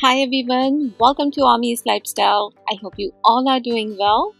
Hi everyone, welcome to Ami's Lifestyle. I hope you all are doing well.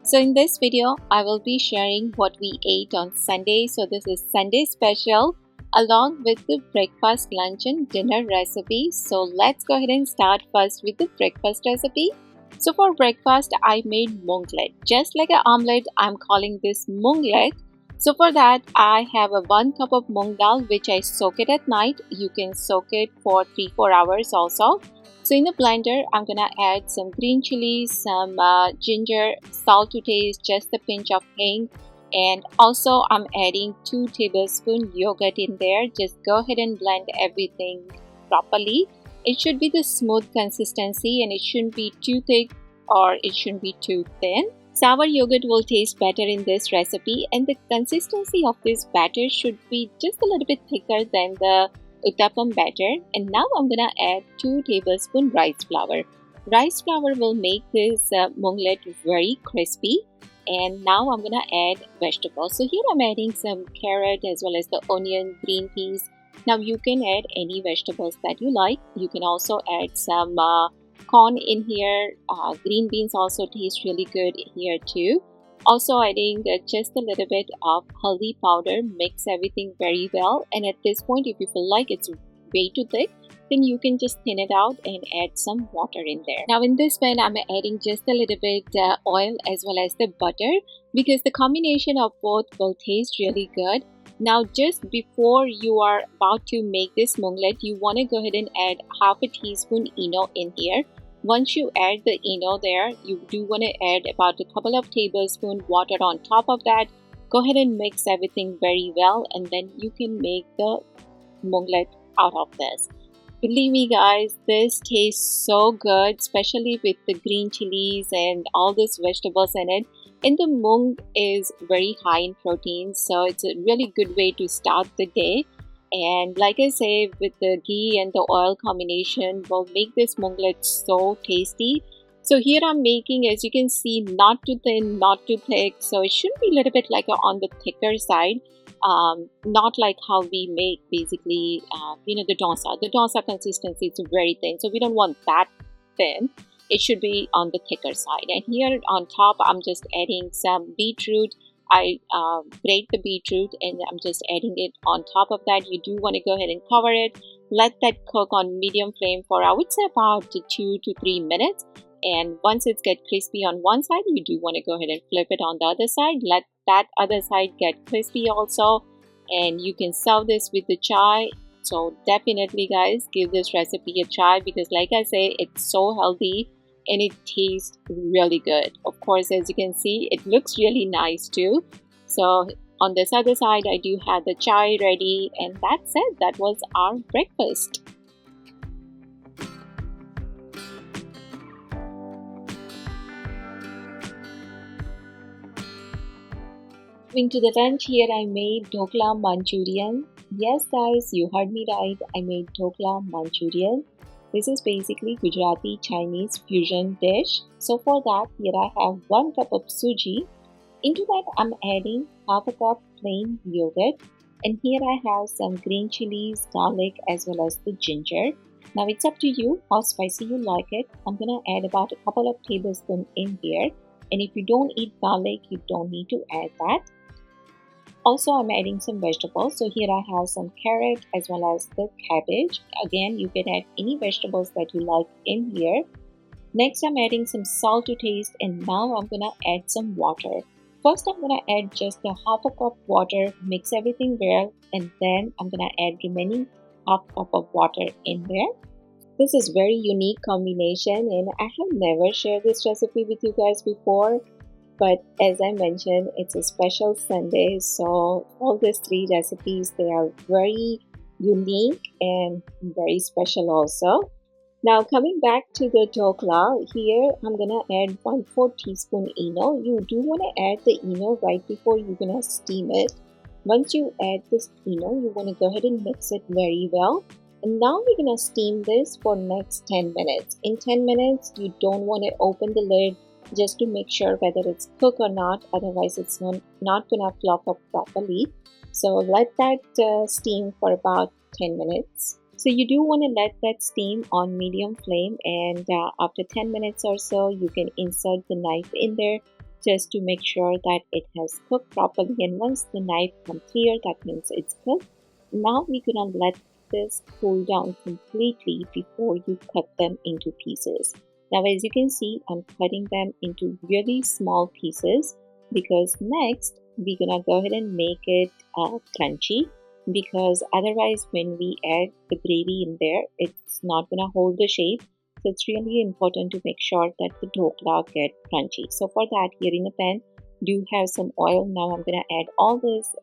So in this video, I will be sharing what we ate on Sunday. So this is Sunday special along with the breakfast, lunch and dinner recipe. So let's go ahead and start first with the breakfast recipe. So for breakfast, I made moonglit. Just like an omelette, I'm calling this moonglit. So for that, I have a 1 cup of moong dal which I soak it at night. You can soak it for 3-4 hours also. So in the blender, I'm gonna add some green chilies, some ginger, salt to taste, just a pinch of hing, and also I'm adding 2 tablespoon yogurt in there. Just go ahead and blend everything properly. It should be the smooth consistency and it shouldn't be too thick or it shouldn't be too thin. Sour yogurt will taste better in this recipe, and the consistency of this batter should be just a little bit thicker than the uttapam batter. And now I'm gonna add 2 tablespoon rice flour. Rice flour will make this moonglit very crispy. And now I'm gonna add vegetables. So here I'm adding some carrot as well as the onion, green peas. Now you can add any vegetables that you like. You can also add some corn in here. Green beans also taste really good here too. Also adding just a little bit of haldi powder. Mix everything very well, and at this point if you feel like it's way too thick, then you can just thin it out and add some water in there. Now in this pan I'm adding just a little bit oil as well as the butter, because the combination of both will taste really good. Now just before you are about to make this moonglit, you want to go ahead and add half a teaspoon eno in here. Once you add the eno there, you do want to add about a couple of tablespoons water on top of that. Go ahead and mix everything very well, and then you can make the moonglit out of this. Believe me guys, this tastes so good, especially with the green chilies and all these vegetables in it. And the moong is very high in protein, so it's a really good way to start the day. And like I say, with the ghee and the oil combination will make this moonglit so tasty. So here I'm making, as you can see, not too thin, not too thick. So it should be a little bit like on the thicker side. Not like how we make basically, the dosa. The dosa consistency is very thin, so we don't want that thin. It should be on the thicker side. And here on top, I'm just adding some beetroot. I grate the beetroot and I'm just adding it on top of that. You do want to go ahead and cover it. Let that cook on medium flame for, I would say, about 2 to 3 minutes. And once it gets crispy on one side, you do want to go ahead and flip it on the other side. Let that other side get crispy also. And you can serve this with the chai. So definitely guys, give this recipe a try, because like I say, it's so healthy and it tastes really good. Of course, as you can see, it looks really nice too. So on this other side, I do have the chai ready, and that's it. That was our breakfast. Moving to the lunch, here I made Dhokla Manchurian. Yes guys, you heard me right. I made Dhokla Manchurian. This is basically Gujarati Chinese fusion dish. So for that, here I have 1 cup of suji. Into that I'm adding half a cup plain yogurt, and here I have some green chilies, garlic as well as the ginger. Now it's up to you how spicy you like it. I'm gonna add about a couple of tablespoons in here, and if you don't eat garlic, you don't need to add that. Also, I'm adding some vegetables. So here I have some carrot as well as the cabbage. Again, you can add any vegetables that you like in here. Next, I'm adding some salt to taste, and now I'm gonna add some water. First, I'm gonna add just a half a cup water, mix everything well, and then I'm gonna add remaining half cup of water in there. This is very unique combination, and I have never shared this recipe with you guys before. But as I mentioned, it's a special Sunday, so all these 3 recipes, they are very unique and very special also. Now coming back to the dhokla, here I'm gonna add 1/4 teaspoon eno. You do want to add the eno right before you're gonna steam it. Once you add this eno, you want to go ahead and mix it very well. And now we're gonna steam this for next 10 minutes. In 10 minutes, you don't want to open the lid just to make sure whether it's cooked or not, otherwise it's not gonna fluff up properly. So let that steam for about 10 minutes. So you do want to let that steam on medium flame, and after 10 minutes or so you can insert the knife in there just to make sure that it has cooked properly. And once the knife comes clear, that means it's cooked. Now we're gonna let this cool down completely before you cut them into pieces. Now as you can see, I'm cutting them into really small pieces because next we're gonna go ahead and make it crunchy, because otherwise when we add the gravy in there, it's not gonna hold the shape. So it's really important to make sure that the dhokla get crunchy. So for that, here in a pan, do have some oil. Now I'm gonna add all these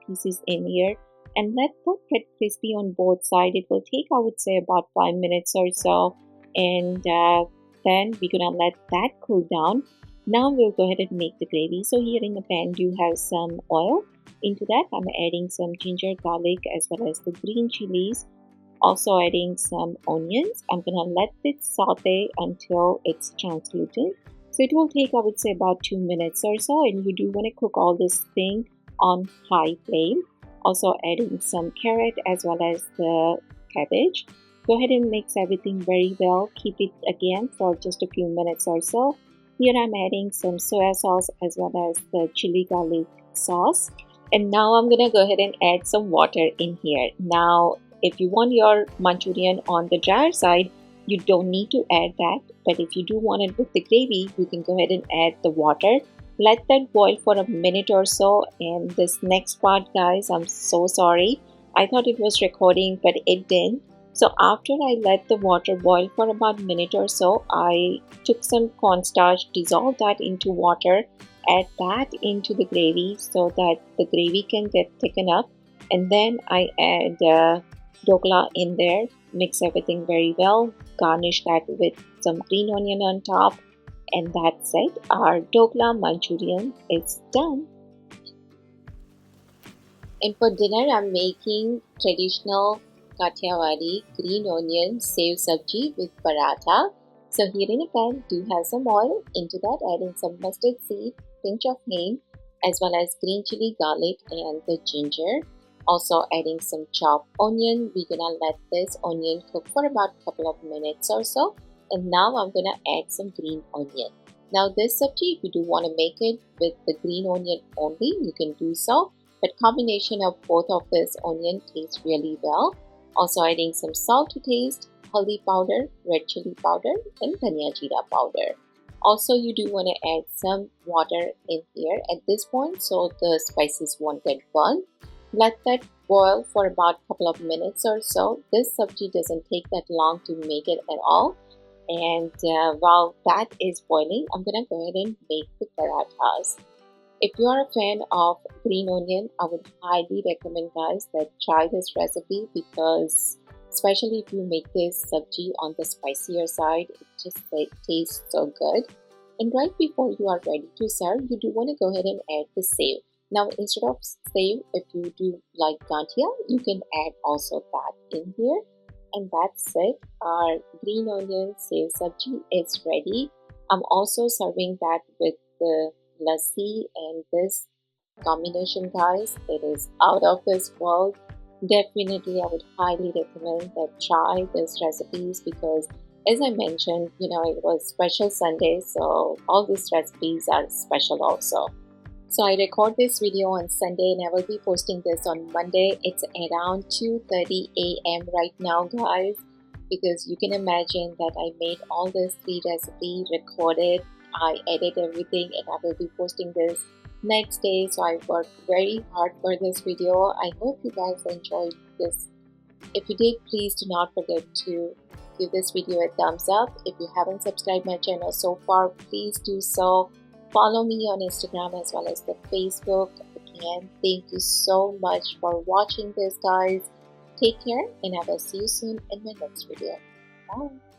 pieces in here and let that get crispy on both sides. It will take, I would say, about 5 minutes or so, and then we're gonna let that cool down. Now we'll go ahead and make the gravy. So here in the pan, do have some oil. Into that, I'm adding some ginger, garlic, as well as the green chilies. Also adding some onions. I'm gonna let it saute until it's translucent. So it will take, I would say, about 2 minutes or so, and you do want to cook all this thing on high flame. Also adding some carrot as well as the cabbage. Go ahead and mix everything very well. Keep it again for just a few minutes or so. Here I'm adding some soya sauce as well as the chili garlic sauce. And now I'm gonna go ahead and add some water in here. Now, if you want your Manchurian on the drier side, you don't need to add that. But if you do want it with the gravy, you can go ahead and add the water. Let that boil for a minute or so. And this next part, guys, I'm so sorry. I thought it was recording, but it didn't. So after I let the water boil for about a minute or so, I took some cornstarch, dissolved that into water, add that into the gravy so that the gravy can get thickened up, and then I add dhokla in there, mix everything very well, garnish that with some green onion on top, and that's it. Our Dhokla Manchurian is done. And for dinner, I'm making traditional kathiyawadi green onion sev sabji with paratha. So here in a pan, do have some oil. Into that, adding some mustard seed, pinch of hing, as well as green chili, garlic, and the ginger. Also adding some chopped onion. We're gonna let this onion cook for about a couple of minutes or so. And now I'm gonna add some green onion. Now this sabji, if you do want to make it with the green onion only, you can do so. But combination of both of this onion tastes really well. Also adding some salt to taste, haldi powder, red chili powder, and dhania jeera powder. Also, you do want to add some water in here at this point so the spices won't get burnt. Let that boil for about a couple of minutes or so. This sabji doesn't take that long to make it at all. And while that is boiling, I'm gonna go ahead and make the parathas. If you are a fan of green onion, I would highly recommend, guys, that try this recipe, because especially if you make this sabji on the spicier side, it just tastes so good. And right before you are ready to serve, you do want to go ahead and add the sev. Now instead of sev, if you do like gantia, you can add also that in here. And that's it. Our green onion sev sabji is ready. I'm also serving that with the lassi, and this combination, guys, it is out of this world. Definitely I would highly recommend that try these recipes, because as I mentioned, it was special Sunday, so all these recipes are special also. So I record this video on Sunday and I will be posting this on Monday. It's around 2:30 a.m. right now, guys, because you can imagine that I made all these 3 recipes, recorded, I edit everything, and I will be posting this next day. So I worked very hard for this video. I hope you guys enjoyed this. If you did, please do not forget to give this video a thumbs up. If you haven't subscribed my channel so far, please do so. Follow me on Instagram as well as the Facebook. Again, thank you so much for watching this, guys. Take care, and I will see you soon in my next video. Bye.